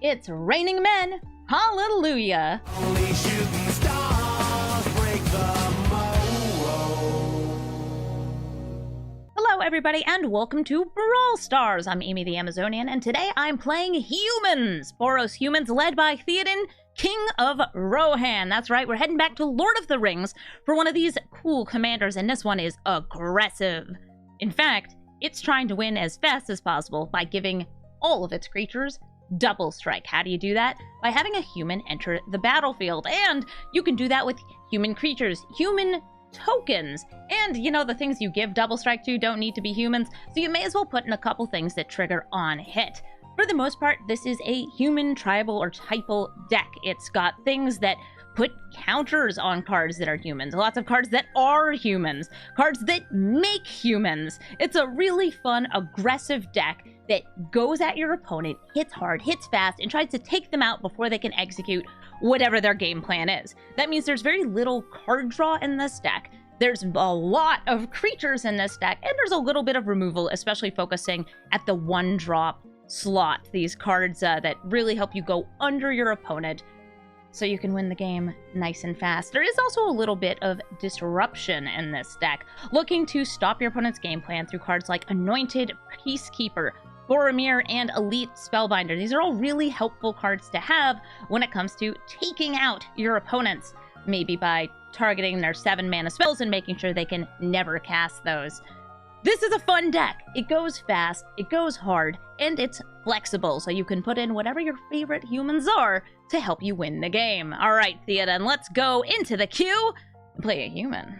It's raining men. Hallelujah. Only shooting stars break the mold. Hello, everybody, and welcome to Brawl Stars. I'm Amy the Amazonian, and today I'm playing humans. Boros humans led by Théoden, King of Rohan. That's right, we're heading back to Lord of the Rings for one of these cool commanders, and this one is aggressive. In fact, it's trying to win as fast as possible by giving all of its creatures double strike. How do you do that? By having a human enter the battlefield. And you can do that with human creatures, human tokens. And, you know, the things you give double strike to don't need to be humans, so you may as well put in a couple things that trigger on hit. For the most part, this is a human tribal or typal deck. It's got things that put counters on cards that are humans, lots of cards that are humans, cards that make humans. It's a really fun, aggressive deck that goes at your opponent, hits hard, hits fast, and tries to take them out before they can execute whatever their game plan is. That means there's very little card draw in this deck. There's a lot of creatures in this deck, and there's a little bit of removal, especially focusing at the one-drop slot. These cards that really help you go under your opponent so you can win the game nice and fast. There is also a little bit of disruption in this deck, looking to stop your opponent's game plan through cards like Anointed Peacekeeper, Boromir, and Elite Spellbinder. These are all really helpful cards to have when it comes to taking out your opponents, maybe by targeting their 7-mana spells and making sure they can never cast those. This is a fun deck. It goes fast, it goes hard, and it's flexible, so you can put in whatever your favorite humans are to help you win the game. All right, Théoden, let's go into the queue and play a human.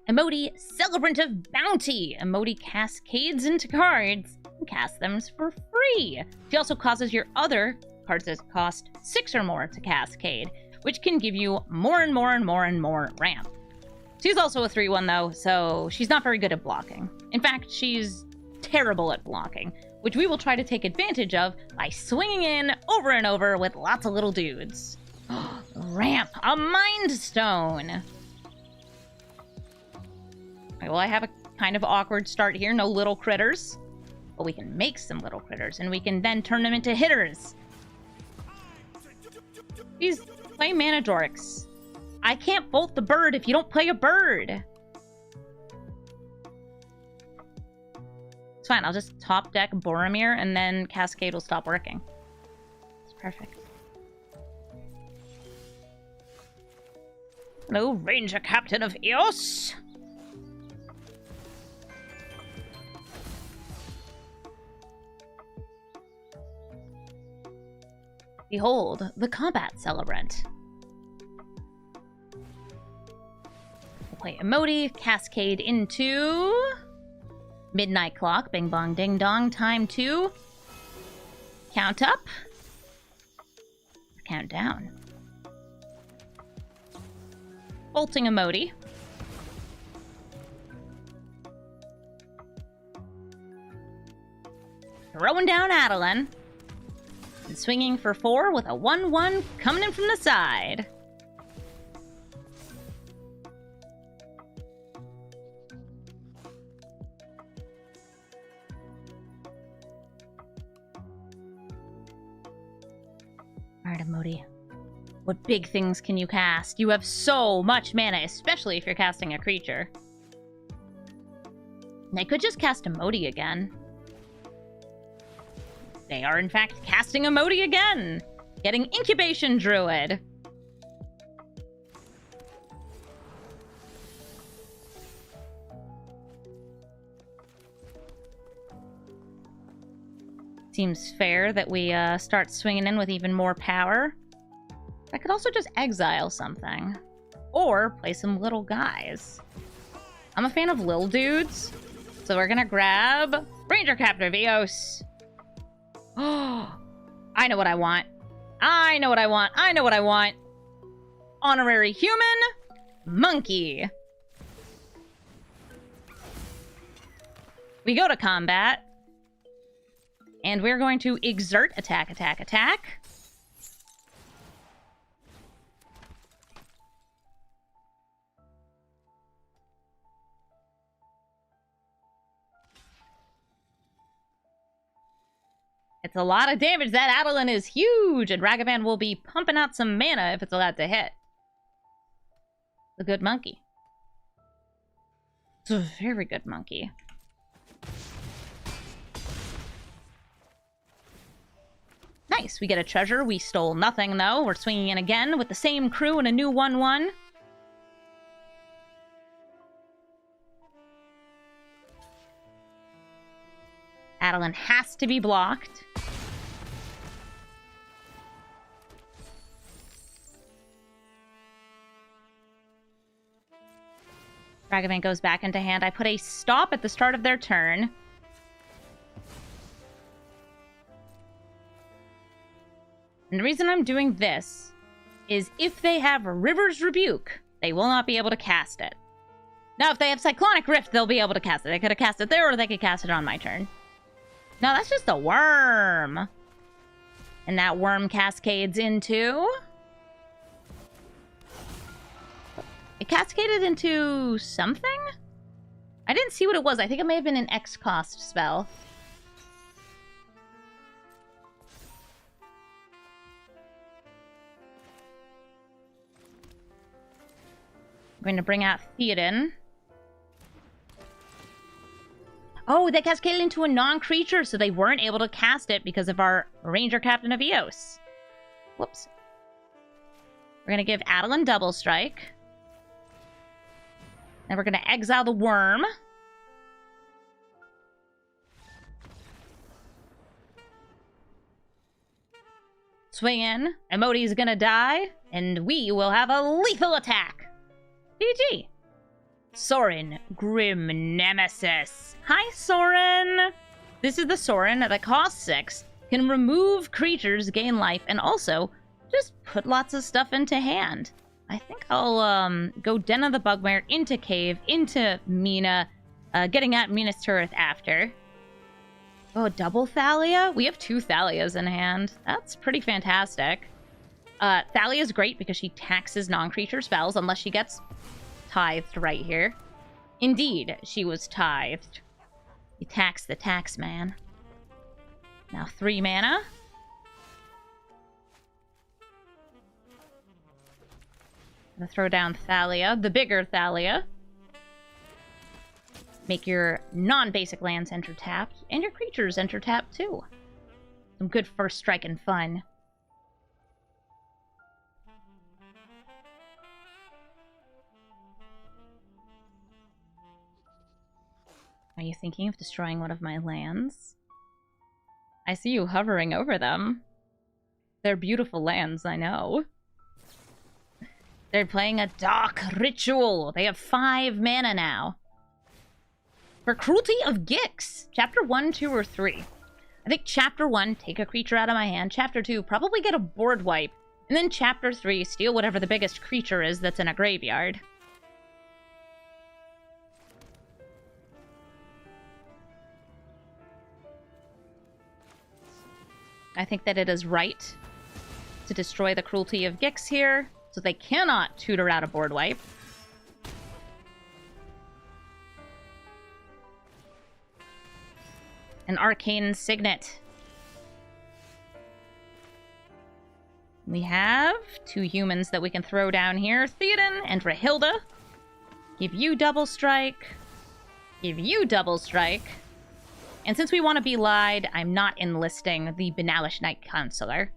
Emote Celebrant of Bounty. Emote cascades into cards and cast them for free. She also causes your other cards that cost 6 or more to cascade, which can give you more and more and more and more ramp. She's also a 3/1 though, so she's not very good at blocking. In fact, she's terrible at blocking, which we will try to take advantage of by swinging in over and over with lots of little dudes. Ramp, a Mind Stone. Well, I have a kind of awkward start here, no little critters. But we can make some little critters, and we can then turn them into hitters. These play mana dorks. I can't bolt the bird if you don't play a bird. It's fine, I'll just top deck Boromir, and then Cascade will stop working. It's perfect. Hello, Ranger Captain of Eos. Behold, the Combat Celebrant. We'll play Emote, Cascade into Midnight Clock, Bing Bong Ding Dong, time 2. Count up. Count down. Bolting Emote. Throwing down Adeline. And swinging for 4 with a 1/1 coming in from the side. Alright, Emote. What big things can you cast? You have so much mana, especially if you're casting a creature. They could just cast Emote again. They are, in fact, casting Emote again! Getting Incubation Druid! Seems fair that we start swinging in with even more power. I could also just exile something. Or play some little guys. I'm a fan of little dudes, so we're gonna grab Ranger Captain of Eos. Oh, I know what I want. I know what I want. I know what I want. Honorary Human Monkey. We go to combat. And we're going to exert attack, attack, attack. It's a lot of damage. That Adeline is huge, and Ragavan will be pumping out some mana if it's allowed to hit. A good monkey. It's a very good monkey. Nice, we get a treasure. We stole nothing, though. We're swinging in again with the same crew and a new 1-1. Adeline has to be blocked. Ragavan goes back into hand. I put a stop at the start of their turn. And the reason I'm doing this is if they have River's Rebuke, they will not be able to cast it. Now, if they have Cyclonic Rift, they'll be able to cast it. They could have cast it there, or they could cast it on my turn. No, that's just a worm. And that worm cascades into... It cascaded into something? I didn't see what it was. I think it may have been an X-cost spell. I'm going to bring out Théoden. Oh, they cascaded into a non-creature, so they weren't able to cast it because of our Ranger Captain of Eos. Whoops. We're going to give Adeline Double Strike. Then we're going to exile the worm. Swing in. Emoti's going to die, and we will have a lethal attack. GG. Sorin, Grim Nemesis. Hi, Sorin! This is the Sorin that costs 6, can remove creatures, gain life, and also just put lots of stuff into hand. I think I'll go Den of the Bugbear, into Cave, into Mina, getting at Mina's turret after. Oh, double Thalia? We have 2 Thalias in hand. That's pretty fantastic. Thalia's great because she taxes non-creature spells unless she gets tithed right here. Indeed, she was tithed. You tax the tax man. Now 3 mana. I'm gonna throw down Thalia, the bigger Thalia. Make your non-basic lands enter tapped, and your creatures enter tapped too. Some good first strike and fun. Are you thinking of destroying one of my lands? I see you hovering over them. They're beautiful lands, I know. They're playing a Dark Ritual. They have 5 mana now. For Cruelty of Gix. Chapter 1, 2, or 3. I think Chapter 1, take a creature out of my hand. Chapter 2, probably get a board wipe. And then Chapter 3, steal whatever the biggest creature is that's in a graveyard. I think that it is right to destroy the Cruelty of Gix here, so they cannot tutor out a board wipe. An Arcane Signet. We have 2 humans that we can throw down here. Théoden and Rahilda. Give you double strike. Give you double strike. And since we want to be lied, I'm not enlisting the Benalish Knight Counselor.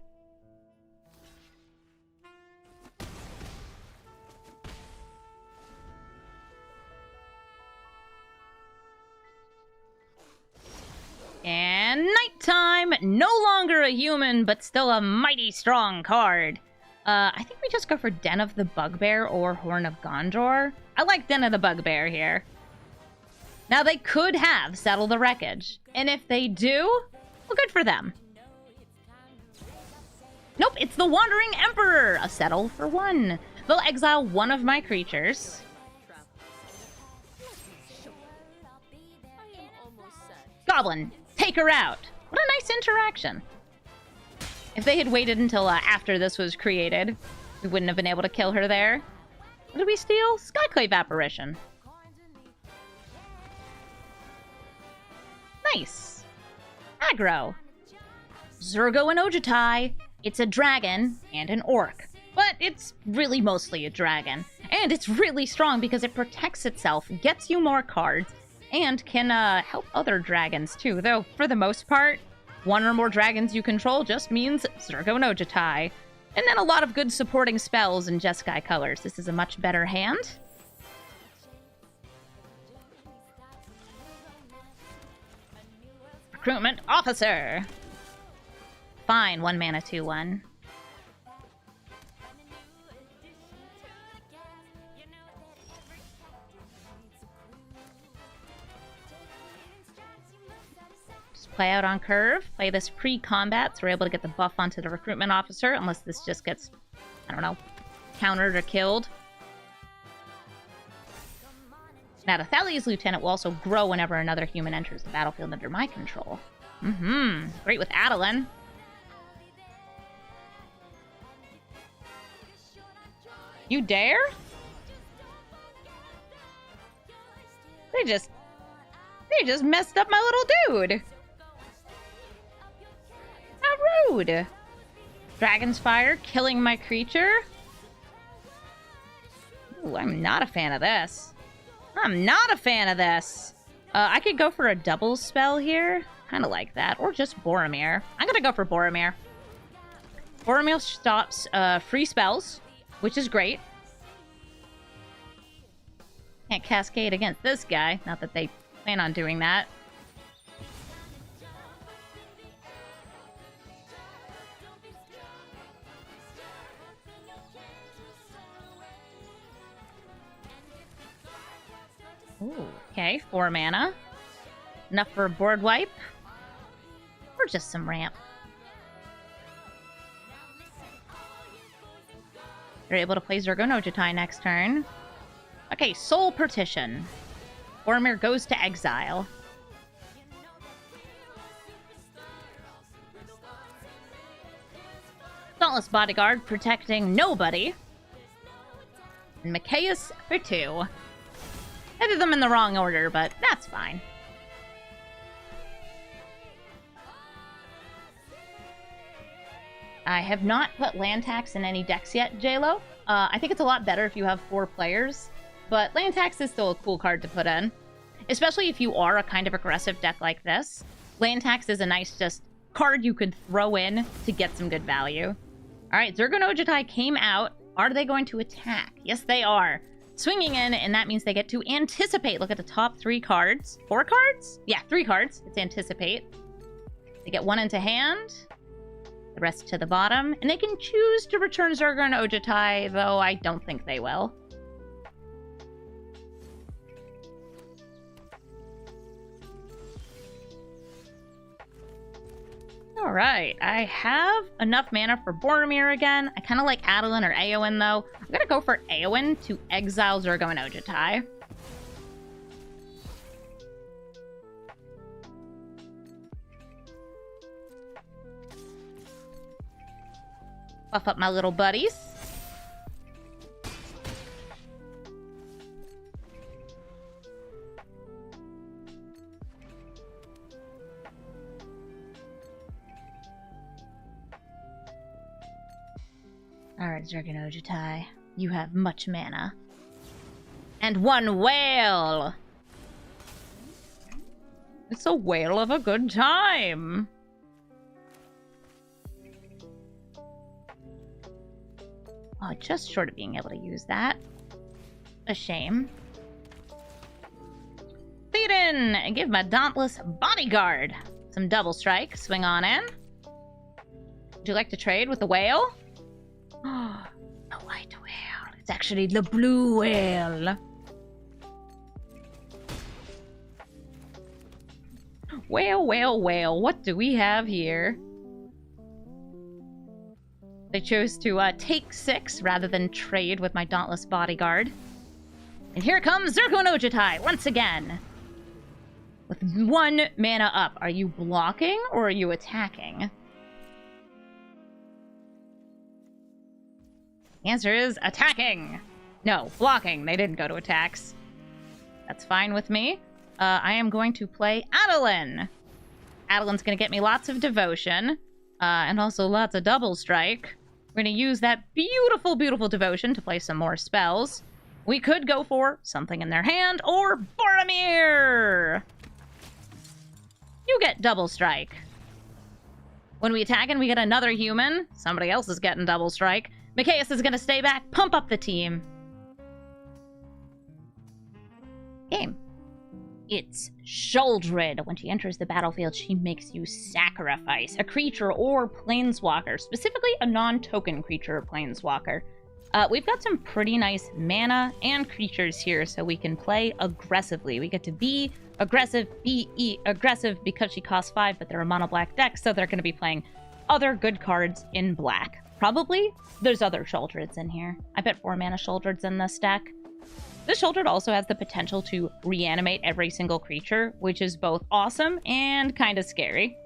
And nighttime! No longer a human, but still a mighty strong card. I think we just go for Den of the Bugbear or Horn of Gondor. I like Den of the Bugbear here. Now, they could have Settle the Wreckage. And if they do, well, good for them. Nope, it's the Wandering Emperor! A settle for 1. They'll exile one of my creatures. Goblin, take her out. What a nice interaction. If they had waited until after this was created, we wouldn't have been able to kill her there. What did we steal? Skyclave Apparition. Nice. Aggro. Zergo and Ojutai. It's a dragon and an orc, but it's really mostly a dragon. And it's really strong because it protects itself, gets you more cards, and can help other dragons too, though for the most part, one or more dragons you control just means Zergo and Ojutai. And then a lot of good supporting spells in Jeskai colors. This is a much better hand. Recruitment Officer! Fine, 1 mana, 2/1. Play out on curve, play this pre-combat, so we're able to get the buff onto the Recruitment Officer, unless this just gets, I don't know, countered or killed. Now, the Thalia's Lieutenant will also grow whenever another human enters the battlefield under my control. Great with Adeline. You dare? They just messed up my little dude. How rude! Dragon's Fire, killing my creature? Ooh, I'm not a fan of this. I'm not a fan of this! I could go for a double spell here. Kinda like that. Or just Boromir. I'm gonna go for Boromir. Boromir stops free spells, which is great. Can't cascade against this guy. Not that they plan on doing that. Ooh, okay, 4 mana. Enough for a board wipe. Or just some ramp. They're able to play Zergo and Ojutai next turn. Okay, Soul Partition. Boromir goes to exile. Dauntless Bodyguard protecting nobody. And Mikaeus for 2. I did them in the wrong order, but that's fine. I have not put land tax in any decks yet, JLo. I think it's a lot better if you have 4 players, but land tax is still a cool card to put in. Especially if you are a kind of aggressive deck like this. Land tax is a nice just card you could throw in to get some good value. Alright, Zergo and Ojutai came out. Are they going to attack? Yes, they are. Swinging in, and that means they get to anticipate. Look at the top 3 cards. 4 cards? Yeah, 3 cards. It's anticipate. They get 1 into hand. The rest to the bottom. And they can choose to return Zergo and Ojutai, though I don't think they will. Alright, I have enough mana for Boromir again. I kind of like Adeline or Éowyn, though. I'm gonna go for Éowyn to exile Zergo and Ojutai. Buff up my little buddies. Alright, Zergo and Ojutai, you have much mana. And 1 whale! It's a whale of a good time! Oh, just short of being able to use that. A shame. Théoden! Give my Dauntless Bodyguard some double strike. Swing on in. Would you like to trade with the whale? The white whale. It's actually the blue whale. Whale, whale, whale. What do we have here? They chose to take 6 rather than trade with my Dauntless Bodyguard. And here comes Zergo and Ojutai once again. With 1 mana up. Are you blocking or are you attacking? The answer is attacking. No, blocking. They didn't go to attacks. That's fine with me. I am going to play Adeline. Adeline's going to get me lots of devotion. And also lots of double strike. We're going to use that beautiful, beautiful devotion to play some more spells. We could go for something in their hand or Boromir! You get double strike. When we attack and we get another human, somebody else is getting double strike. Mikaeus is going to stay back, pump up the team. Game. It's Sheoldred. When she enters the battlefield, she makes you sacrifice a creature or planeswalker, specifically a non-token creature or planeswalker. We've got some pretty nice mana and creatures here, so we can play aggressively. We get to be aggressive, be aggressive because she costs 5, but they're a mono black deck, so they're going to be playing other good cards in black. Probably there's other Sheoldreds in here. I bet 4 mana Sheoldreds in this deck. This Sheoldred also has the potential to reanimate every single creature, which is both awesome and kind of scary.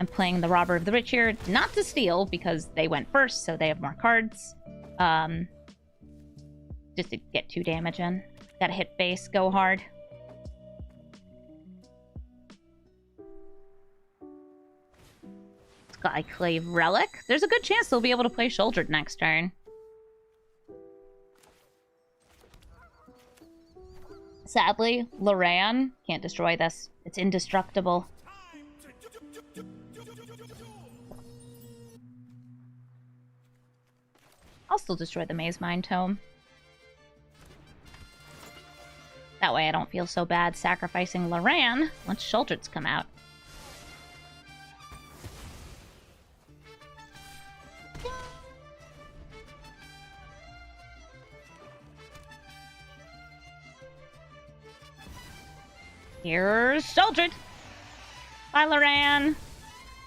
I'm playing the Robber of the Rich here, not to steal, because they went first, so they have more cards. Just to get 2 damage in. Gotta hit base, go hard. Skyclave Relic. There's a good chance they'll be able to play Sheoldred next turn. Sadly, Loran can't destroy this. It's indestructible. I'll still destroy the Maze Mind Tome. That way I don't feel so bad sacrificing Loran once Sheoldreds come out. Here's Sheoldred. Bye, Loran.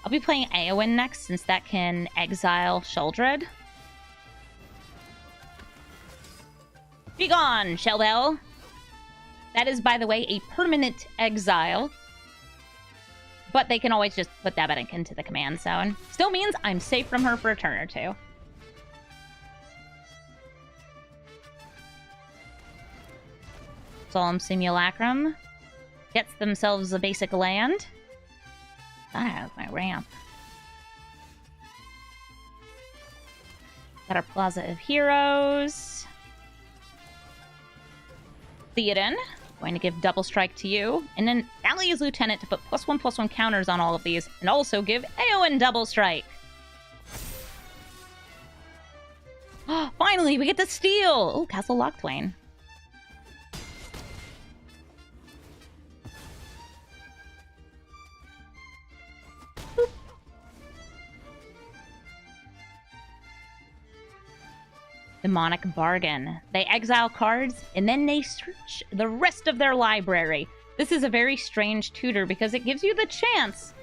I'll be playing Éowyn next, since that can exile Sheoldred. Be gone, Shellbell. That is, by the way, a permanent exile. But they can always just put that back into the command zone. Still means I'm safe from her for a turn or two. Solemn Simulacrum gets themselves a basic land. I have my ramp. Got our Plaza of Heroes. Théoden, going to give double strike to you. And then Thalia's Lieutenant to put +1/+1 counters on all of these. And also give Éowyn double strike. Finally, we get to steal! Oh, Castle Locthwain. Demonic Bargain. They exile cards, and then they search the rest of their library. This is a very strange tutor because it gives you the chance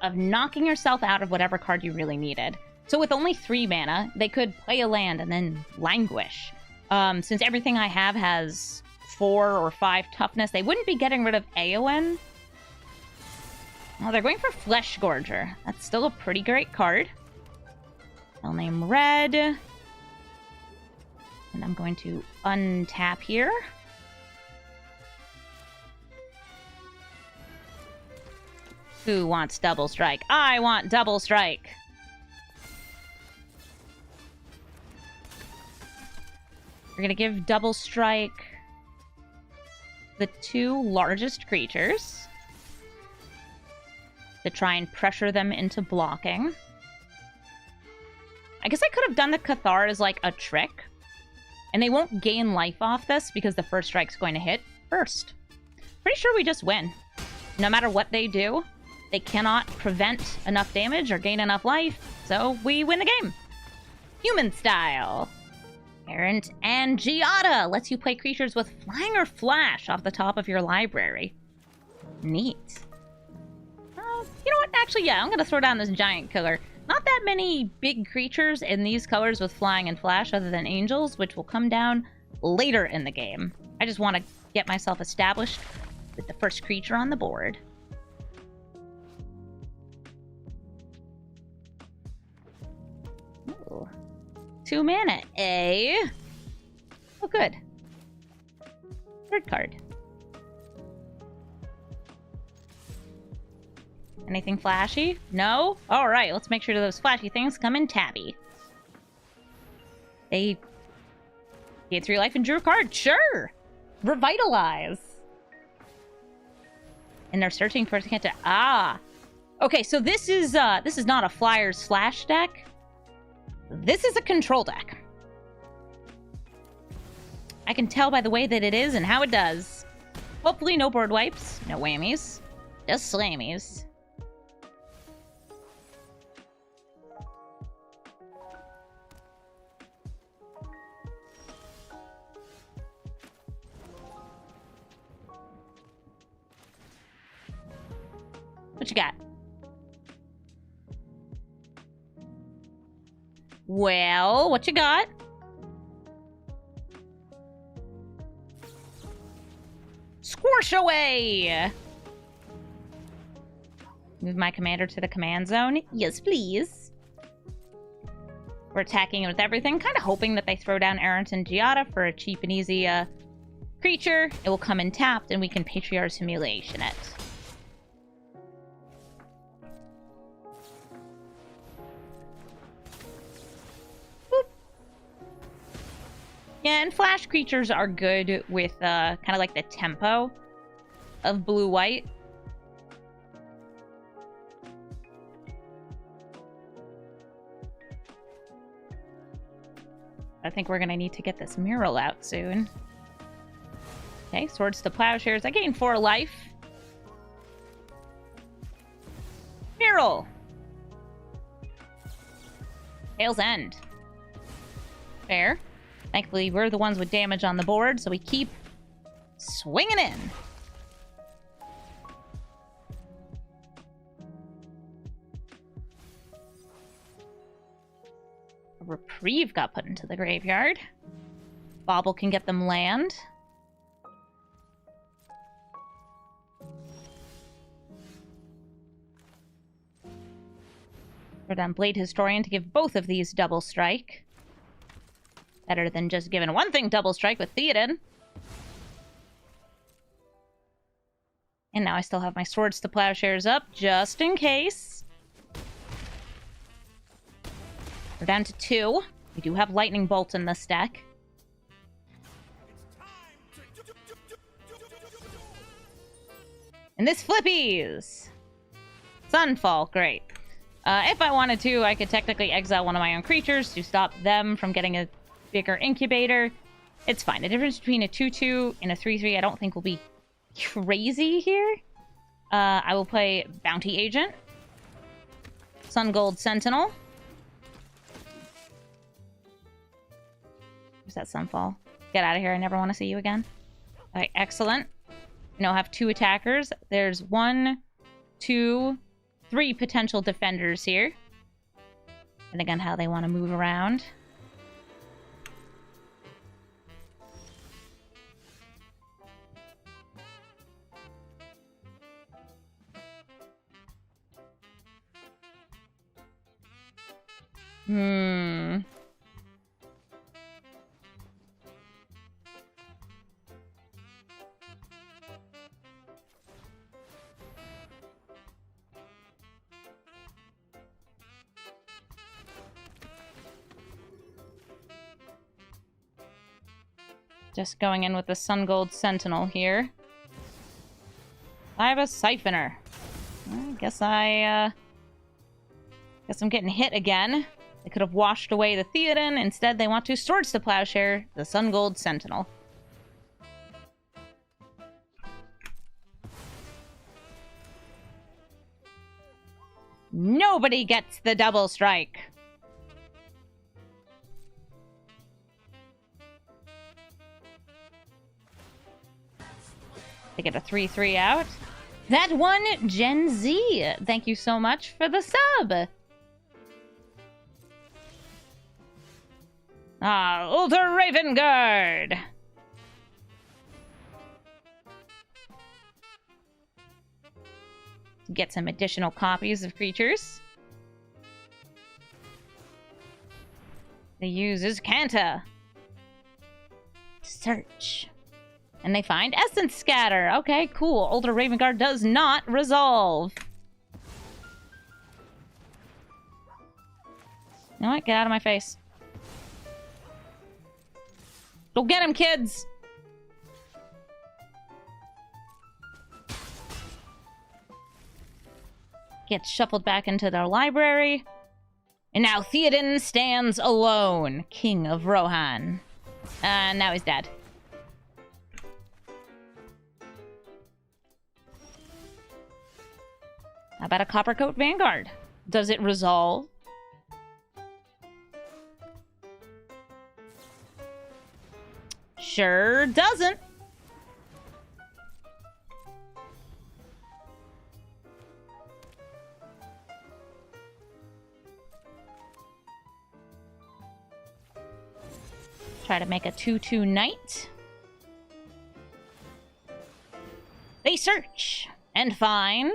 of knocking yourself out of whatever card you really needed. So with only 3 mana, they could play a land and then languish. Since everything I have has 4 or 5 toughness, they wouldn't be getting rid of Éowyn. Well, they're going for Flesh Gorger. That's still a pretty great card. I'll name Red. And I'm going to untap here. Who wants double strike? I want double strike! We're gonna give double strike the 2 largest creatures to try and pressure them into blocking. I guess I could have done the Cathar as like a trick. And they won't gain life off this because the first strike's going to hit first. Pretty sure we just win. No matter what they do, they cannot prevent enough damage or gain enough life, so we win the game. Human style. Errant and Giada lets you play creatures with flying or flash off the top of your library. Neat. You know what? Actually, yeah, I'm going to throw down this giant killer. Not that many big creatures in these colors with flying and flash other than angels, which will come down later in the game. I just want to get myself established with the first creature on the board. Ooh. 2 mana, eh? Oh, good. 3rd card. Anything flashy? No? Alright, let's make sure those flashy things come in tabby. They gain 3 life and drew a card. Sure! Revitalize. And they're searching for Kenta. Ah! Okay, so this is not a Flyers slash deck. This is a control deck. I can tell by the way that it is and how it does. Hopefully no board wipes, no whammies, just slammies. What you got? Well, what you got? Squash away! Move my commander to the command zone. Yes, please. We're attacking with everything, kind of hoping that they throw down Errant and Giada for a cheap and easy creature. It will come in tapped, and we can Patriarch's Humiliation it. Yeah, and flash creatures are good with kind of like the tempo of blue-white. I think we're going to need to get this mural out soon. Okay, Swords to Plowshares. I gain 4 life. Mural! Tail's End. Fair. Thankfully, we're the ones with damage on the board, so we keep swinging in. A Reprieve got put into the graveyard. Bauble can get them land. We're done Blade Historian to give both of these double strike. Better than just giving one thing double strike with Théoden. And now I still have my Swords to Plowshares up, just in case. We're down to 2. We do have Lightning Bolt in this deck. And this flippies! Sunfall, great. If I wanted to, I could technically exile one of my own creatures to stop them from getting a bigger incubator. It's fine. The difference between a 2/2 and a 3/3 I don't think will be crazy here. I will play Bounty Agent. Sun Gold Sentinel. Where's that Sunfall? Get out of here. I never want to see you again. Alright, excellent. Now I have 2 attackers. There's 1, 2, 3 potential defenders here. And again, how they want to move around. Just going in with the Sun Gold Sentinel here. I have a Siphoner. I guess I'm getting hit again. They could have washed away the Théoden. Instead, they want to Swords to Plowshare the Sun Gold Sentinel. Nobody gets the double strike. They get a 3/3 out. That one, Gen Z. Thank you so much for the sub. Ulder Ravengard. Get some additional copies of creatures. They use his Kanta. Search. And they find Essence Scatter. Okay, cool. Ulder Ravengard does not resolve. You know what? Get out of my face. Go get him, kids! Gets shuffled back into their library. And now Théoden stands alone, King of Rohan. And now he's dead. How about a Coppercoat Vanguard? Does it resolve? Sure doesn't. Try to make a 2/2 knight. They search and find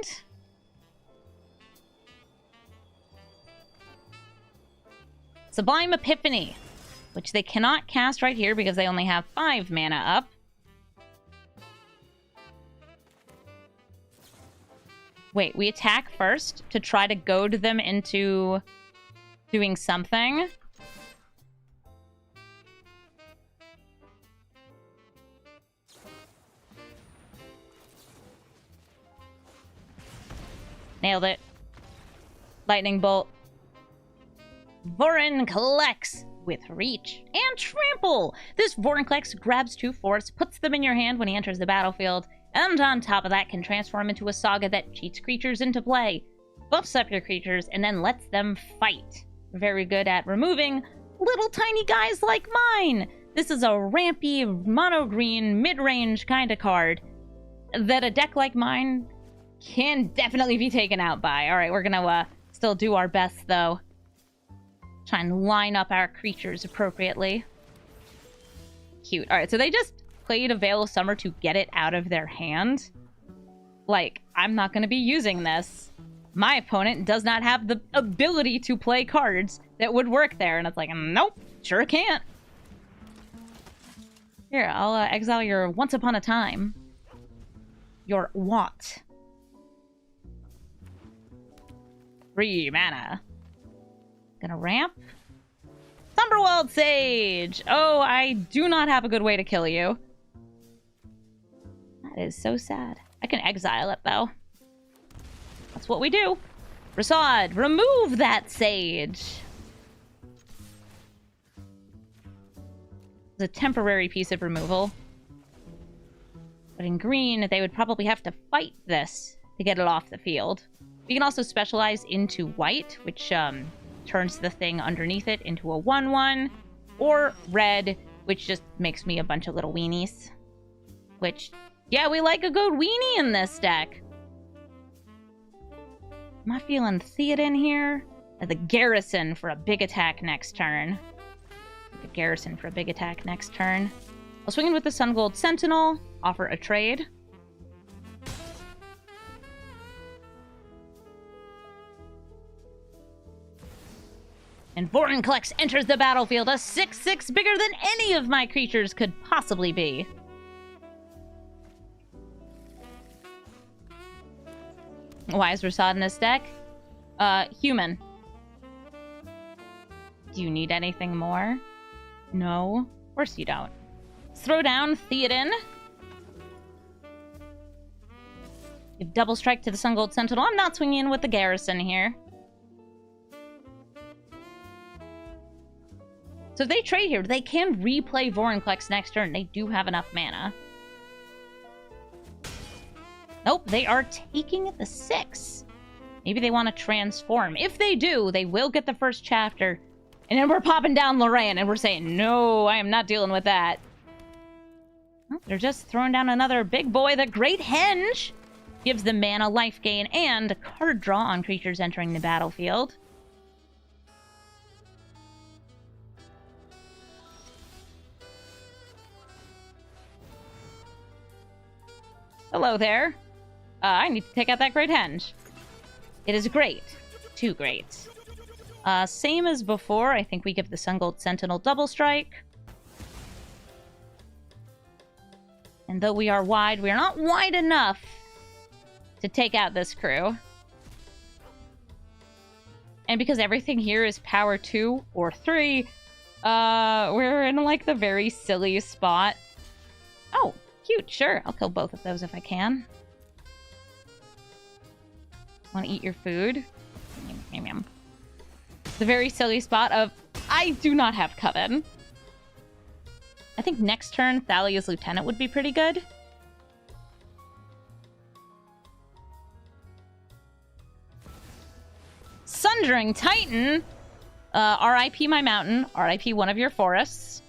Sublime Epiphany, which they cannot cast right here because they only have 5 mana up. Wait, we attack first to try to goad them into doing something. Nailed it. Lightning bolt. Vorinclex with reach and trample. This Vorinclex grabs 2 force, puts them in your hand when he enters the battlefield, and on top of that can transform into a saga that cheats creatures into play, buffs up your creatures, and then lets them fight. Very good at removing little tiny guys like mine. This is a rampy, mono-green, mid-range kind of card that a deck like mine can definitely be taken out by. Alright, we're gonna still do our best, though. Try and line up our creatures appropriately. Cute. Alright, so they just played a Veil of Summer to get it out of their hand. Like, I'm not gonna be using this. My opponent does not have the ability to play cards that would work there. And it's like, nope, sure can't. Here, I'll exile your Once Upon a Time. Your what? 3 mana. Gonna ramp. Thunderwald Sage! Oh, I do not have a good way to kill you. That is so sad. I can exile it, though. That's what we do. Rasad, remove that Sage! It's a temporary piece of removal. But in green, they would probably have to fight this to get it off the field. We can also specialize into white, which turns the thing underneath it into a 1/1, or red, which just makes me a bunch of little weenies. Which, yeah, we like a good weenie in this deck. Am I feeling Théoden here? The Garrison for a big attack next turn. The Garrison for a big attack next turn. I'll swing in with the Sun Gold Sentinel, offer a trade. And Vorinclex enters the battlefield, a 6/6 bigger than any of my creatures could possibly be. Why is Rasad in this deck? Human. Do you need anything more? No, of course you don't. Let's throw down Théoden. Give double strike to the Sun Gold Sentinel. I'm not swinging in with the Garrison here. So if they trade here, they can replay Vorinclex next turn. They do have enough mana. Nope, they are taking the 6. Maybe they want to transform. If they do, they will get the first chapter. And then we're popping down Lorraine, and we're saying, no, I am not dealing with that. Well, they're just throwing down another big boy. The Great Henge gives them mana, life gain, and a card draw on creatures entering the battlefield. Hello there. I need to take out that Great Henge. It is great. Too great. Same as before. I think we give the Sun Gold Sentinel double strike. And though we are wide, we are not wide enough to take out this crew. And because everything here is power 2 or 3, we're in, like, the very silly spot. Oh, cute, sure. I'll kill both of those if I can. Want to eat your food? Yum, yum. The very silly spot of, I do not have Coven. I think next turn, Thalia's Lieutenant would be pretty good. Sundering Titan! RIP my mountain. RIP one of your forests.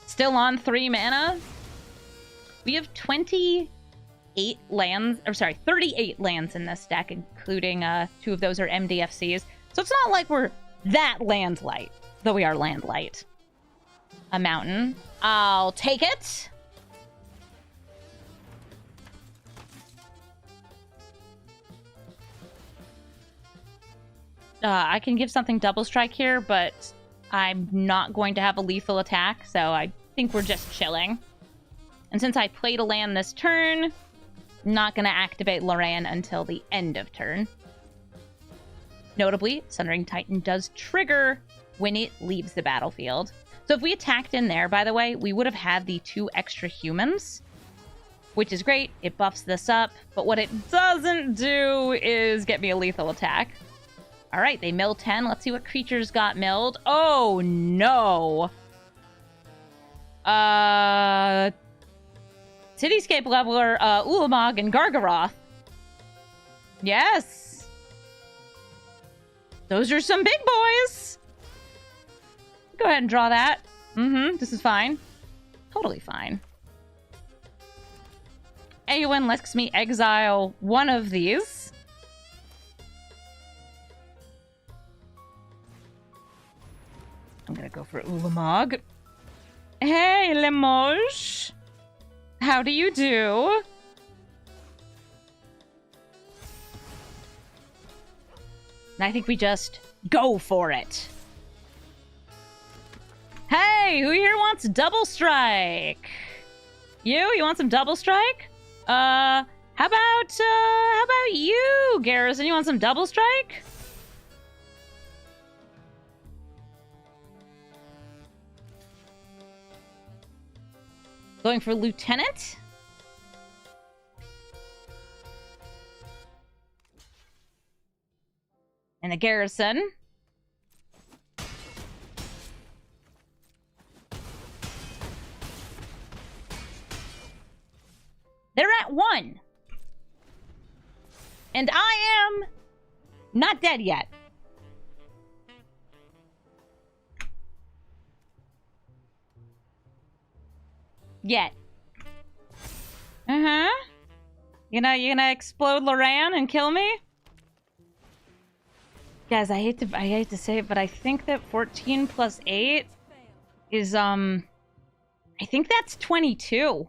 Still on 3 mana. We have 28 lands, or sorry, 38 lands in this deck, including 2 of those are MDFCs. So it's not like we're that land light, though we are land light. A mountain. I'll take it. I can give something double strike here, but I'm not going to have a lethal attack, so I think we're just chilling. And since I played a land this turn, I'm not going to activate Loran until the end of turn. Notably, Sundering Titan does trigger when it leaves the battlefield. So if we attacked in there, by the way, we would have had the 2 extra humans, which is great. It buffs this up, but what it doesn't do is get me a lethal attack. All right, they mill 10. Let's see what creatures got milled. Oh, no. Cityscape Leveler, Ulamog, and Gargaroth. Yes. Those are some big boys. Go ahead and draw that. This is fine. Totally fine. Éowyn lets me exile one of these. I'm gonna go for Ulamog. Hey, Limoges. How do you do? And I think we just go for it. Hey, who here wants double strike? You want some double strike? How about you, Garrison? You want some double strike? Going for Lieutenant? And the Garrison. They're at 1. And I am not dead yet. Yet. You gonna explode Loran and kill me? Guys, I hate to say it, but I think that 14 plus 8 is I think that's 22.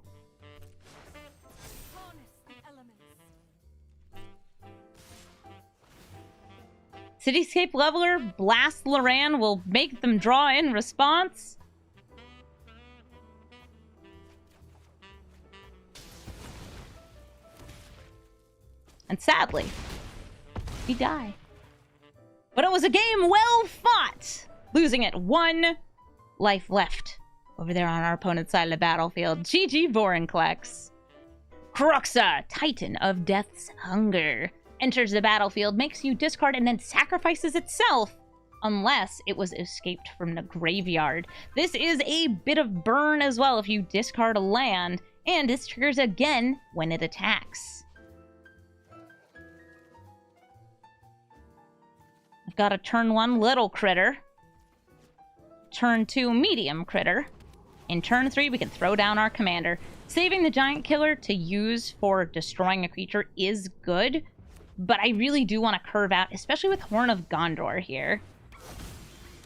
Cityscape Leveler, Blast Loran will make them draw in response. And sadly, we die. But it was a game well fought, losing at 1 life left over there on our opponent's side of the battlefield. GG Vorinclex. Cruxa, Titan of Death's Hunger, enters the battlefield, makes you discard, and then sacrifices itself unless it was escaped from the graveyard. This is a bit of burn as well if you discard a land, and this triggers again when it attacks. I've got a turn 1 little critter, turn 2 medium critter. In turn 3, we can throw down our commander. Saving the giant killer to use for destroying a creature is good, but I really do want to curve out, especially with Horn of Gondor here.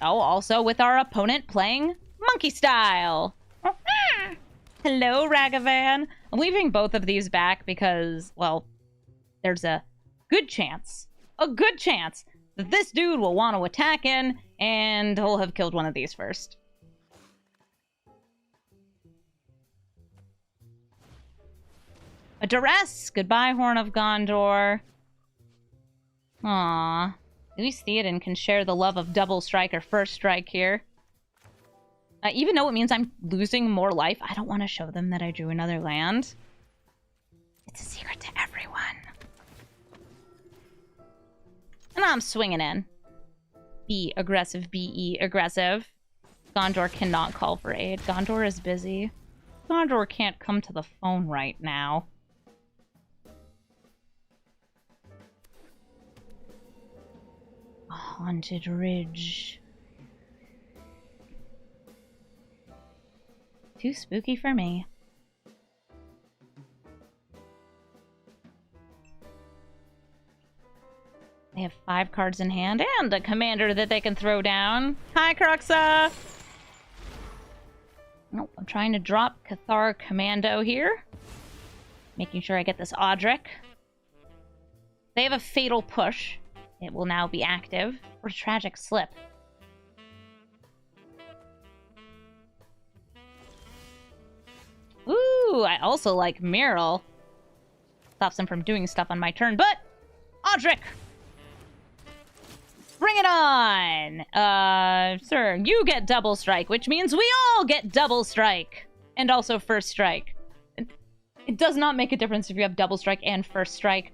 Oh, also with our opponent playing monkey style. Hello, Ragavan. I'm leaving both of these back because, well, there's a good chance that this dude will want to attack in, and he'll have killed one of these first. A Duress! Goodbye, Horn of Gondor. Aww. At least Théoden can share the love of double strike or first strike here. Even though it means I'm losing more life, I don't want to show them that I drew another land. It's a secret to everyone. And I'm swinging in. Be aggressive, be aggressive. Gondor cannot call for aid. Gondor is busy. Gondor can't come to the phone right now. A haunted ridge. Too spooky for me. They have 5 cards in hand and a commander that they can throw down. Hi, Cruxa! Nope, I'm trying to drop Cathar Commando here. Making sure I get this Audric. They have a Fatal Push. It will now be active. Or Tragic Slip. Ooh, I also like Mural. Stops them from doing stuff on my turn, but Audric! Bring it on! Sir, you get double strike, which means we all get double strike! And also first strike. It does not make a difference if you have double strike and first strike.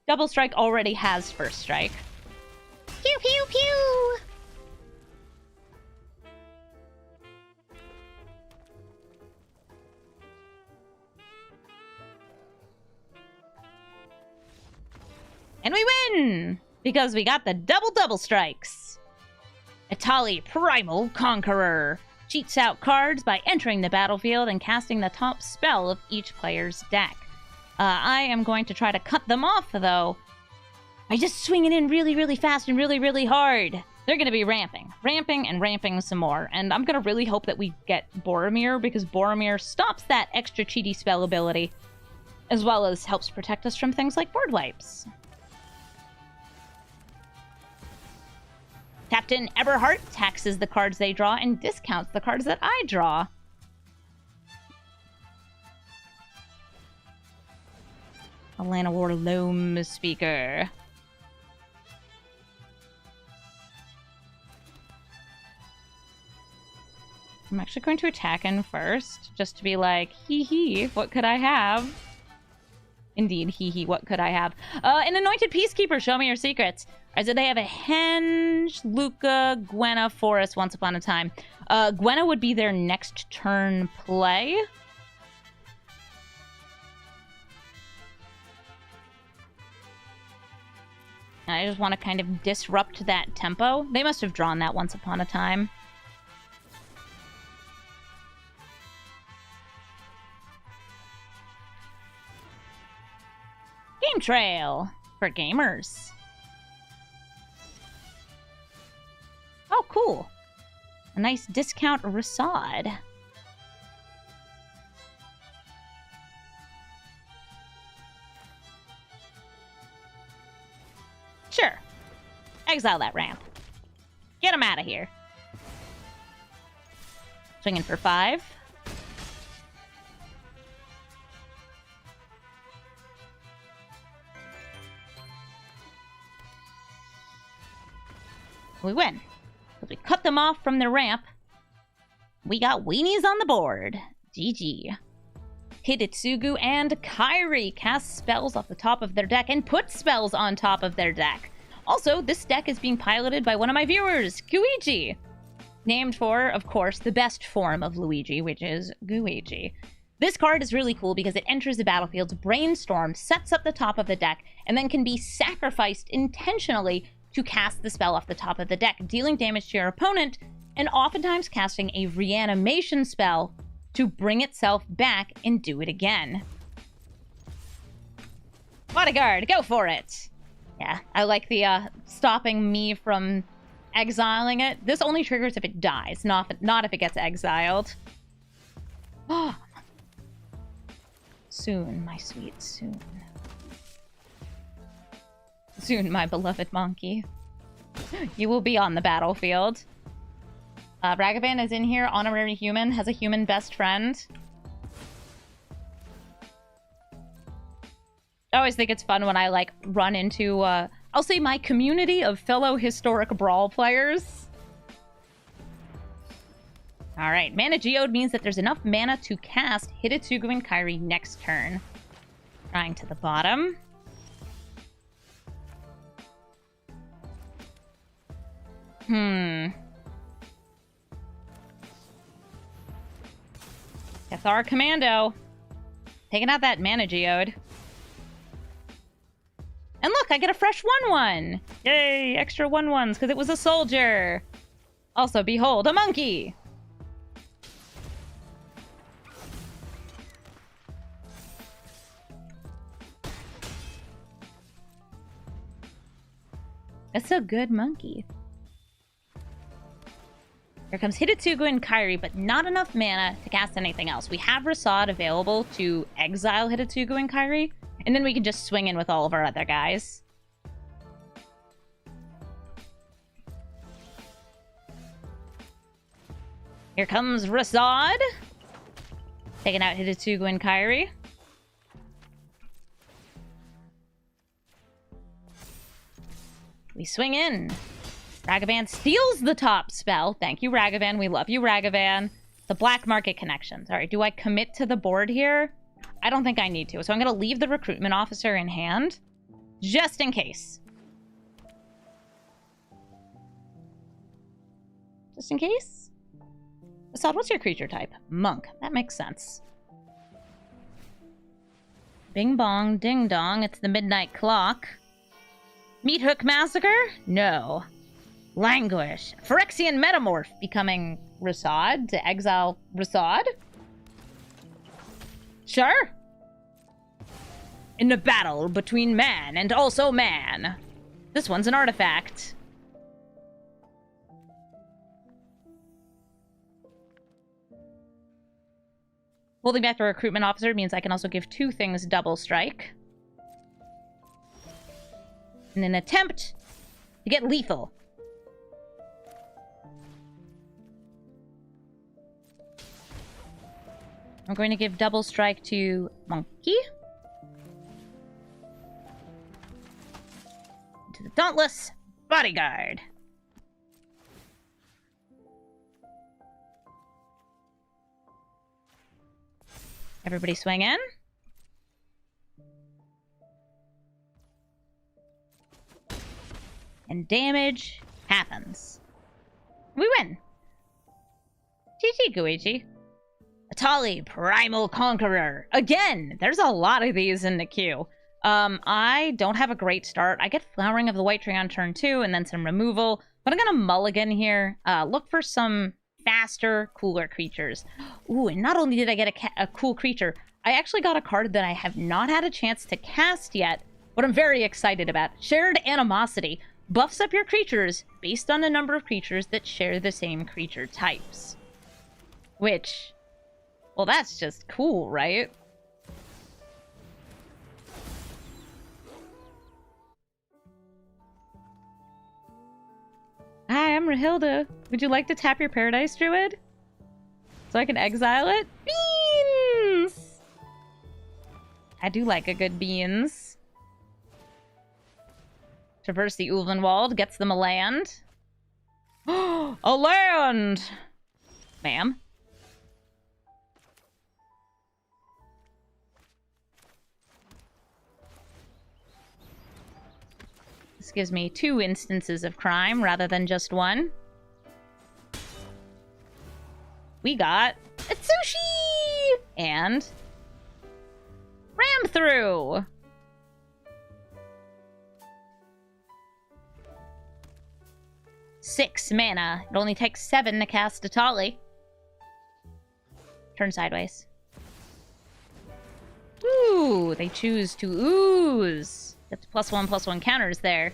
Double strike already has first strike. Pew pew pew! And we win! Because we got the double strikes. Atali Primal Conqueror. Cheats out cards by entering the battlefield and casting the top spell of each player's deck. I am going to try to cut them off, though. By just swinging in really, really fast and really, really hard. They're going to be ramping and ramping some more. And I'm going to really hope that we get Boromir, because Boromir stops that extra cheaty spell ability, as well as helps protect us from things like board wipes. Captain Eberhart taxes the cards they draw and discounts the cards that I draw. Alana War Loam Speaker. I'm actually going to attack in first, just to be like, hee hee, what could I have? Indeed, hee hee, what could I have? An Anointed Peacekeeper, show me your secrets. I said they have a Henge, Luca, Gwenna, Forest once upon a time. Gwenna would be their next turn play. I just want to kind of disrupt that tempo. They must have drawn that once upon a time. Game Trail for gamers. Oh, cool. A nice discount Rasad. Sure. Exile that ramp. Get him out of here. Swinging for 5. We win. Because we cut them off from the ramp. We got weenies on the board. GG. Hidetsugu and Kairi cast spells off the top of their deck and put spells on top of their deck. Also, this deck is being piloted by one of my viewers, Guiji. Named for, of course, the best form of Luigi, which is Guiji. This card is really cool because it enters the battlefield's brainstorm, sets up the top of the deck, and then can be sacrificed intentionally to cast the spell off the top of the deck, dealing damage to your opponent, and oftentimes casting a reanimation spell to bring itself back and do it again. Bodyguard, go for it! Yeah, I like the stopping me from exiling it. This only triggers if it dies, not if it gets exiled. Oh. Soon, my sweet, soon. Soon, my beloved monkey. You will be on the battlefield. Ragavan is in here. Honorary human. Has a human best friend. I always think it's fun when I, like, run into I'll say my community of fellow historic Brawl players. Alright, Mana Geode means that there's enough mana to cast Hitotsugu and Kairi next turn. Trying to the bottom. Cathar Commando. Taking out that Mana Geode. And look, I get a fresh 1/1. Yay, extra 1/1s because it was a soldier. Also, behold, a monkey. That's a good monkey. Here comes Hitotsugu and Kairi, but not enough mana to cast anything else. We have Rasad available to exile Hitotsugu and Kairi, and then we can just swing in with all of our other guys. Here comes Rasad. Taking out Hitotsugu and Kairi. We swing in. Ragavan steals the top spell. Thank you, Ragavan. We love you, Ragavan. The black market connections. All right, do I commit to the board here? I don't think I need to. So I'm going to leave the recruitment officer in hand, just in case. Just in case? Assad, what's your creature type? Monk. That makes sense. Bing bong, ding dong. It's the midnight clock. Meat Hook Massacre? No. Languish. Phyrexian Metamorph becoming Rasad to exile Rasad? Sure. In a battle between man and also man. This one's an artifact. Holding back the recruitment officer means I can also give two things double strike. In an attempt to get lethal. I'm going to give double strike to Monkey. To the Dauntless Bodyguard. Everybody swing in. And damage happens. We win. GG, Guichi. Atali, Primal Conqueror. Again, there's a lot of these in the queue. I don't have a great start. I get Flowering of the White Tree on turn 2 and then some removal. But I'm going to mulligan here. Look for some faster, cooler creatures. Ooh, and not only did I get a cool creature, I actually got a card that I have not had a chance to cast yet, but I'm very excited about. Shared Animosity. Buffs up your creatures based on the number of creatures that share the same creature types. Which, well, that's just cool, right? Hi, I'm Rahilda. Would you like to tap your Paradise Druid? So I can exile it? Beans! I do like a good beans. Traverse the Ulvenwald, gets them a land. A land! Ma'am. This gives me 2 instances of crime rather than just 1. We got a Atsushi! And Ram Through! Six mana. It only takes 7 to cast Atali. Turn sideways. Ooh, they choose to ooze. That's +1/+1 counters there.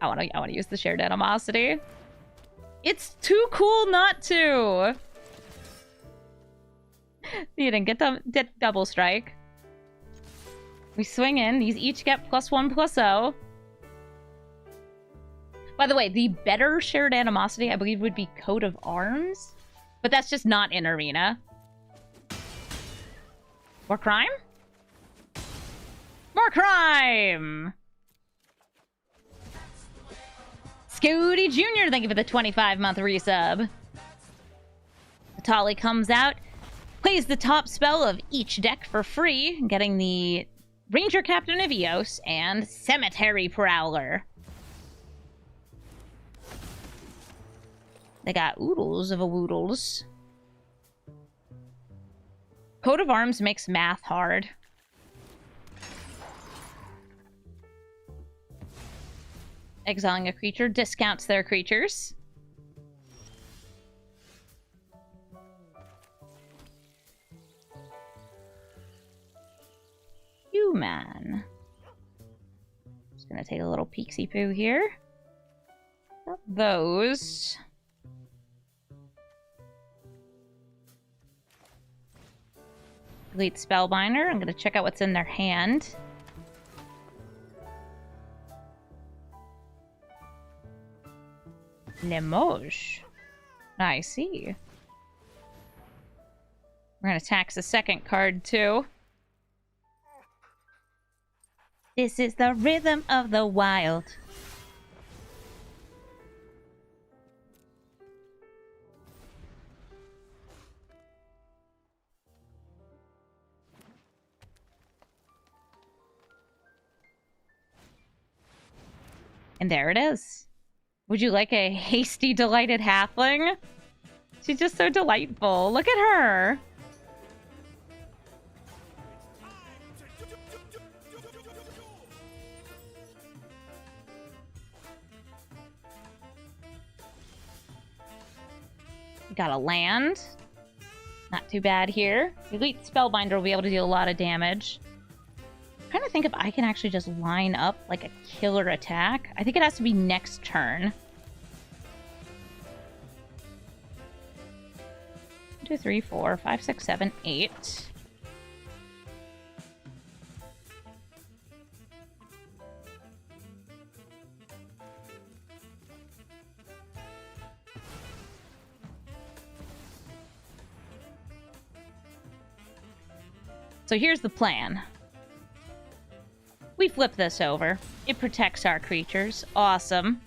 I want to use the Shared Animosity. It's too cool not to. You didn't get double strike. We swing in. These each get +1/+0. By the way, the better Shared Animosity, I believe, would be Coat of Arms. But that's just not in Arena. More crime? More crime! Scooty Jr., thank you for the 25-month resub. Thalia comes out, plays the top spell of each deck for free, getting the Ranger Captain of Eos and Cemetery Prowler. They got oodles of a woodles. Coat of Arms makes math hard. Exiling a creature discounts their creatures. Human. Just gonna take a little peeksy poo here. Got those. Elite Spellbinder. I'm gonna check out what's in their hand. Limoges. I see. We're gonna tax the second card too. This is the rhythm of the wild. And there it is. Would you like a hasty, delighted halfling? She's just so delightful. Look at her. Got a land. Not too bad here. Elite Spellbinder will be able to deal a lot of damage. I'm trying to think if I can actually just line up like a killer attack. I think it has to be next turn. 1, 2, 3, 4, 5, 6, 7, 8. So here's the plan. We flip this over. It protects our creatures. Awesome.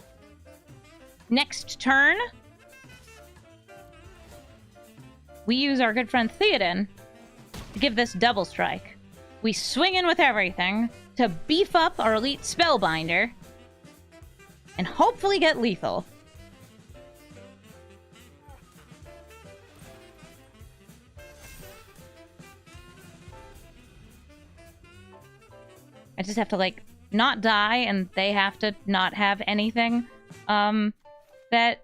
Next turn, we use our good friend Théoden to give this double strike. We swing in with everything to beef up our elite Spellbinder and hopefully get lethal. I just have to, like, not die, and they have to not have anything that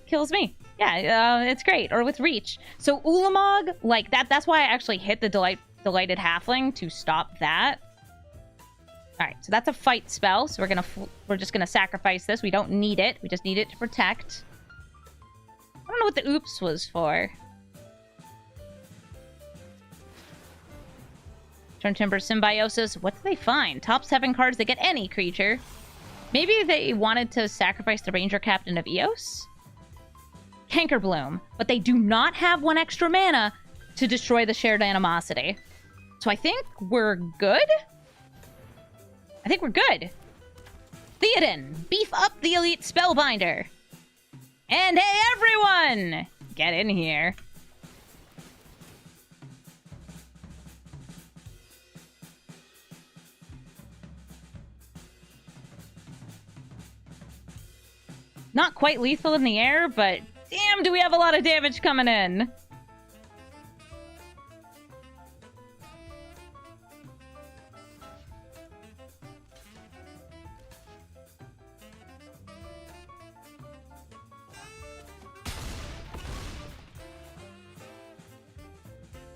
kills me. Yeah, it's great. Or with Reach. So Ulamog, like, that's why I actually hit the Delighted Halfling to stop that. Alright, so that's a fight spell, so we're just gonna sacrifice this. We don't need it. We just need it to protect. I don't know what the oops was for. Turn Timber Symbiosis. What do they find? Top 7 cards, they get any creature. Maybe they wanted to sacrifice the Ranger Captain of Eos? Cankerbloom. But they do not have 1 extra mana to destroy the Shared Animosity. So I think we're good? I think we're good. Théoden, beef up the Elite Spellbinder. And hey, everyone! Get in here. Not quite lethal in the air, but damn, do we have a lot of damage coming in.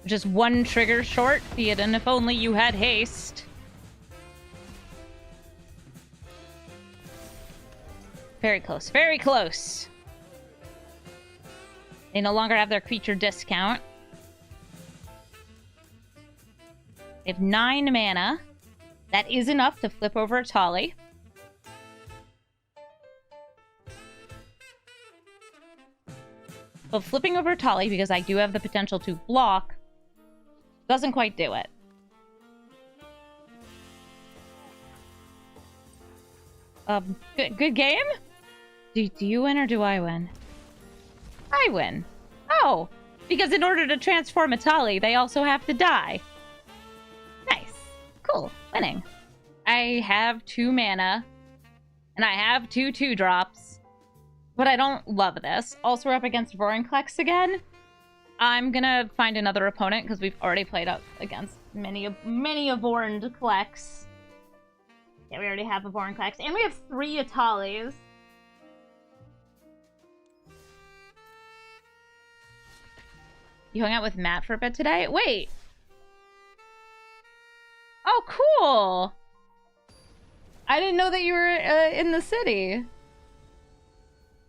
Just 1 trigger short, Théoden, if only you had haste. Very close, very close. They no longer have their creature discount. They have 9 mana. That is enough to flip over a Thalia. But flipping over a Thalia, because I do have the potential to block, Doesn't quite do it. Good game? Do you win or do I win? I win. Oh, because in order to transform a Tali, they also have to die. Nice. Cool. Winning. I have 2 mana, and I have 2 2-drops, but I don't love this. Also, we're up against Vorinclex again. I'm gonna find another opponent, because we've already played up against many of Vorinclex. Yeah, we already have a Vorinclex, and we have 3 Atalis. You hung out with Matt for a bit today? Wait. Oh, cool. I didn't know that you were in the city.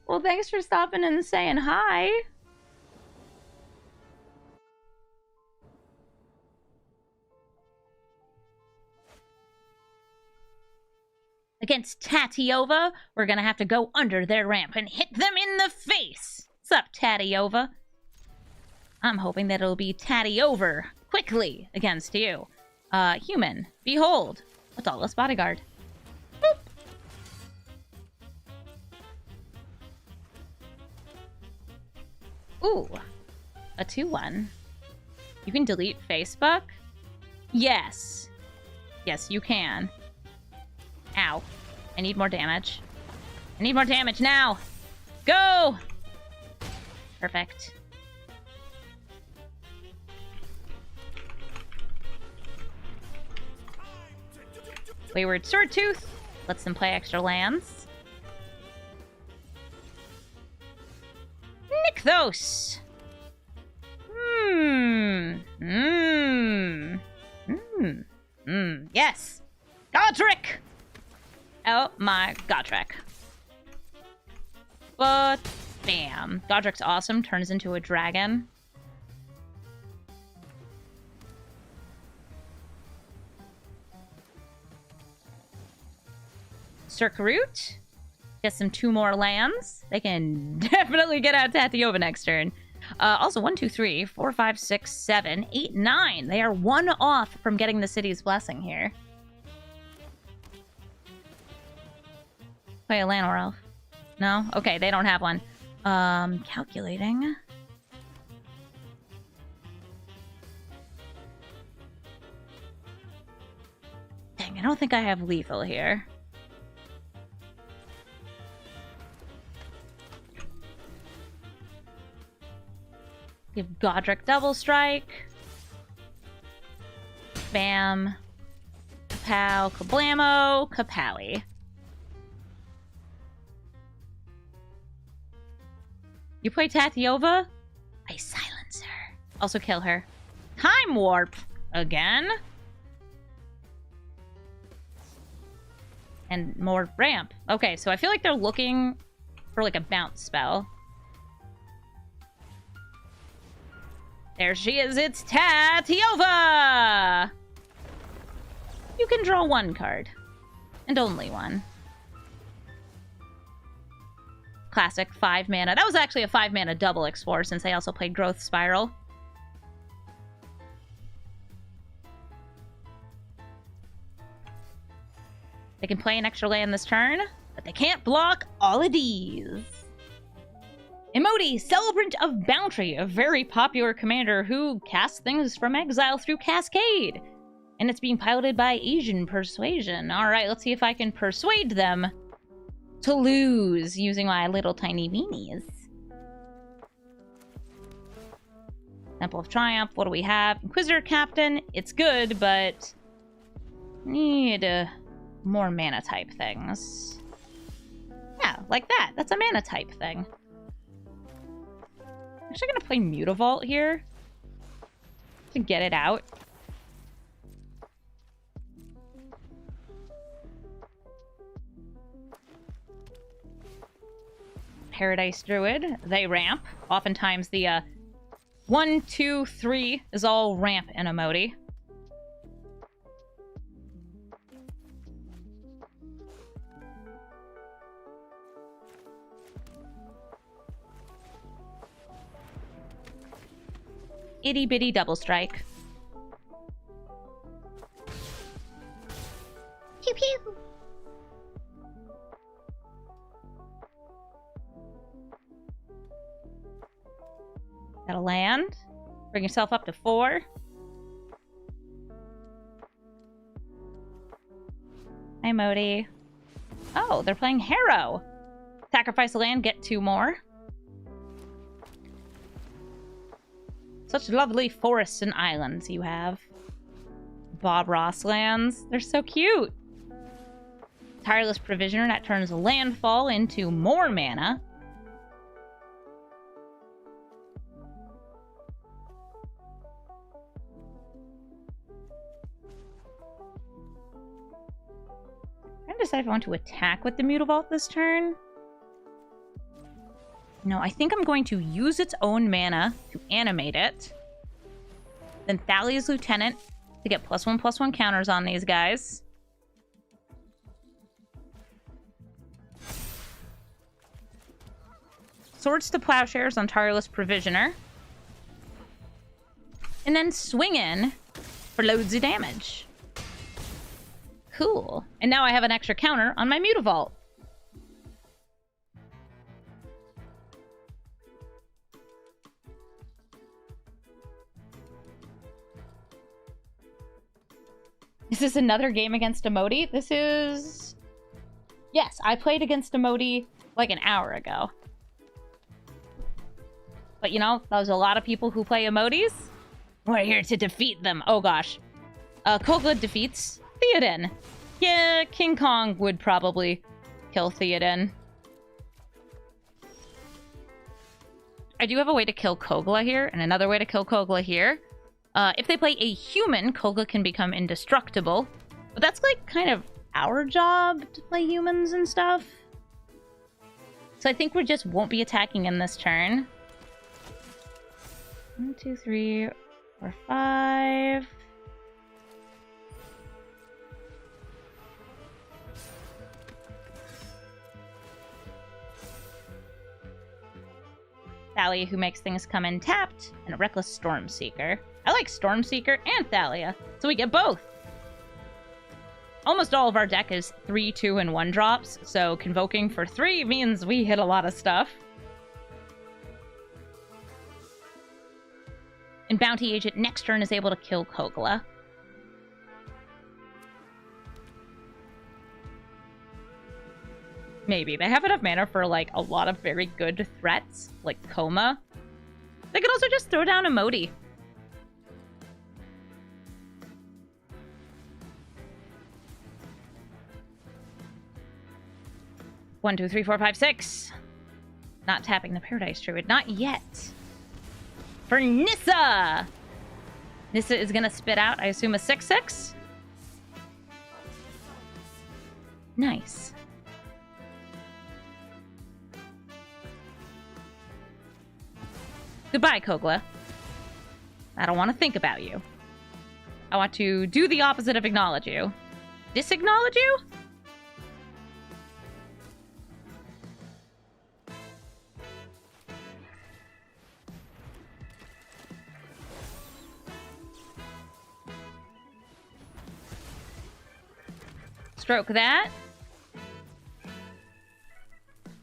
Well, thanks for stopping and saying hi. Against Tatiova, we're gonna have to go under their ramp and hit them in the face. What's up, Tatiova? I'm hoping that it'll be Tatty over quickly against you. Human, behold, a Dauntless Bodyguard. Boop. Ooh, a 2-1. You can delete Facebook? Yes. Yes, you can. Ow. I need more damage. I need more damage now! Go! Perfect. Wayward Swordtooth lets them play extra lands. Nykthos! Yes! Godric! Oh my Godric. But, bam. Godric's awesome, turns into a dragon. Circuit. Get some 2 more lands. They can definitely get out Tatiova next turn. Also, 1, 2, 3, 4, 5, 6, 7, 8, 9. They are 1 off from getting the city's blessing here. Play a Llanowar Elf. No? Okay, they don't have one. Calculating. Dang, I don't think I have lethal here. Give Godric double strike. Bam. Kapow, kablamo, kapowie. You play Tatiova? I silence her. Also kill her. Time warp! Again? And more ramp. Okay, so I feel like they're looking for like a bounce spell. There she is, it's Tatiova! You can draw 1 card. And only 1. Classic 5 mana. That was actually a 5 mana double explore since they also played Growth Spiral. They can play an extra land this turn, but they can't block all of these. Emoti, Celebrant of Bounty, a very popular commander who casts things from exile through Cascade. And it's being piloted by Asian Persuasion. Alright, let's see if I can persuade them to lose using my little tiny beanies. Temple of Triumph, what do we have? Inquisitor Captain, it's good, but need more mana type things. Yeah, like that. That's a mana type thing. I'm actually gonna play Mutavault here to get it out. Paradise Druid, they ramp. Oftentimes the 1, 2, 3 is all ramp in Emoti. Itty bitty double strike. Pew pew. Gotta land. Bring yourself up to 4. Hi, Modi. Oh, they're playing Harrow. Sacrifice a land, get 2 more. Such lovely forests and islands you have. Bob Ross lands. They're so cute. Tireless Provisioner, that turns landfall into more mana. I'm trying to decide if I want to attack with the Mutavault this turn. No, I think I'm going to use its own mana to animate it. Then Thalia's Lieutenant to get +1/+1 counters on these guys. Swords to Plowshares on Tireless Provisioner. And then swing in for loads of damage. Cool. And now I have an extra counter on my Mutavault. Is this another game against Emoti? This is... Yes, I played against Emoti like an hour ago. But you know, there's a lot of people who play Emotis. We're here to defeat them. Oh gosh. Kogla defeats Théoden. Yeah, King Kong would probably kill Théoden. I do have a way to kill Kogla here, and another way to kill Kogla here. If they play a human, Kogla can become indestructible. But that's like kind of our job to play humans and stuff. So I think we just won't be attacking in this turn. 1, 2, 3, 4, 5. Thalia, who makes things come in tapped, and a Reckless Stormseeker. I like Stormseeker and Thalia, so we get both. Almost all of our deck is 3, 2, and 1 drops, so Convoking for 3 means we hit a lot of stuff. And Bounty Agent next turn is able to kill Kogla. Maybe. They have enough mana for, like, a lot of very good threats, like Coma. They could also just throw down Emoti. One, two, three, four, five, 6. Not tapping the Paradise Druid. Not yet. For Nissa! Nissa is going to spit out, I assume, a 6/6? Nice. Goodbye, Kogla. I don't want to think about you. I want to do the opposite of acknowledge you. Disacknowledge you? Stroke that.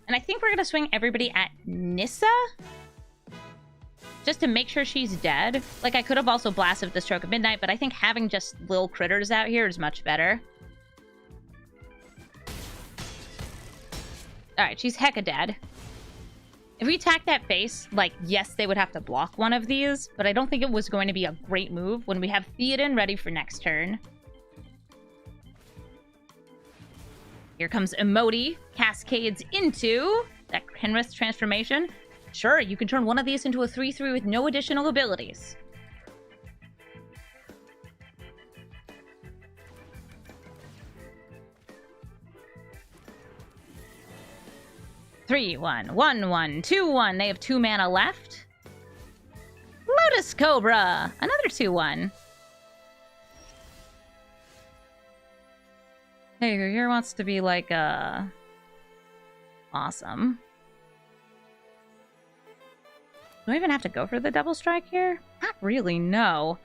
And I think we're going to swing everybody at Nissa. Just to make sure she's dead. Like, I could have also blasted with the Stroke of Midnight, but I think having just little critters out here is much better. Alright, she's hecka dead. If we attack that base, like, yes, they would have to block one of these, but I don't think it was going to be a great move when we have Théoden ready for next turn. Here comes Emoti, cascades into that Kenrith transformation. Sure, you can turn one of these into a 3/3 with no additional abilities. Three, 1, 1, 1, 2, 1. They have 2 mana left. Lotus Cobra! Another 2/1. Hey, who here wants to be like, awesome. Do I even have to go for the double strike here? Not really, no.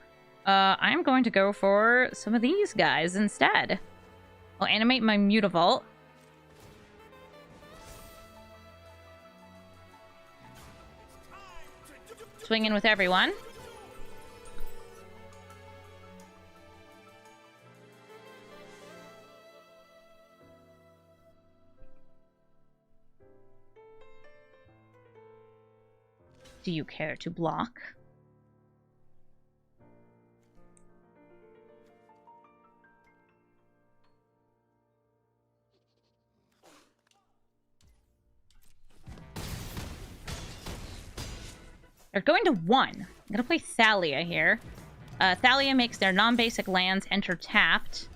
I'm going to go for some of these guys instead. I'll animate my Mutavault. Swing in with everyone. Do you care to block? They're going to 1. I'm going to play Thalia here. Thalia makes their non-basic lands enter tapped,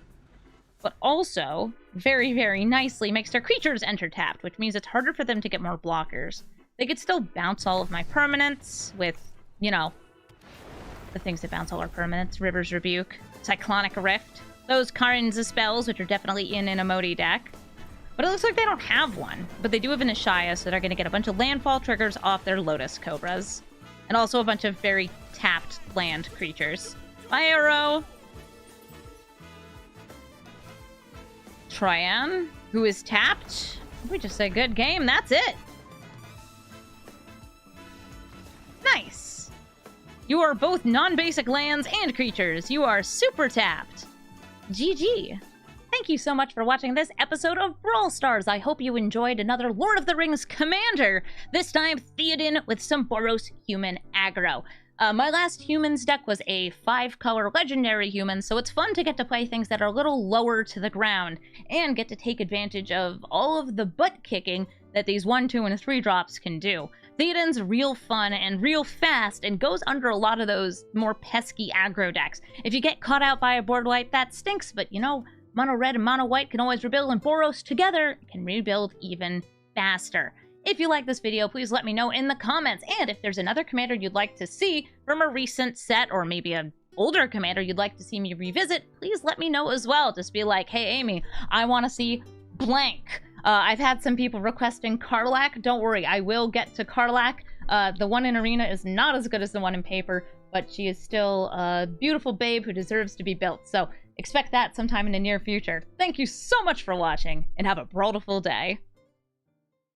but also, very, very nicely, makes their creatures enter tapped, which means it's harder for them to get more blockers. They could still bounce all of my permanents with, you know, the things that bounce all our permanents. River's Rebuke, Cyclonic Rift, those kinds of spells, which are definitely in an Emoti deck. But it looks like they don't have one. But they do have an Ashaya, so they're going to get a bunch of landfall triggers off their Lotus Cobras. And also a bunch of very tapped land creatures. Bye, Arrow! Tryan, who is tapped. We just say good game, that's it! Nice! You are both non-basic lands and creatures. You are super tapped. GG. Thank you so much for watching this episode of Brawl Stars. I hope you enjoyed another Lord of the Rings commander. This time, Théoden with some Boros human aggro. My last humans deck was a 5-color legendary human, so it's fun to get to play things that are a little lower to the ground and get to take advantage of all of the butt kicking that these 1, 2, and 3 drops can do. Théoden's real fun and real fast and goes under a lot of those more pesky aggro decks. If you get caught out by a board wipe, that stinks, but you know, mono red and mono white can always rebuild, and Boros together can rebuild even faster. If you like this video, please let me know in the comments, and if there's another commander you'd like to see from a recent set, or maybe an older commander you'd like to see me revisit, please let me know as well. Just be like, hey Amy, I want to see blank. I've had some people requesting Karlach. Don't worry, I will get to Karlach. The one in Arena is not as good as the one in paper, but she is still a beautiful babe who deserves to be built, so expect that sometime in the near future. Thank you so much for watching, and have a brawlful day.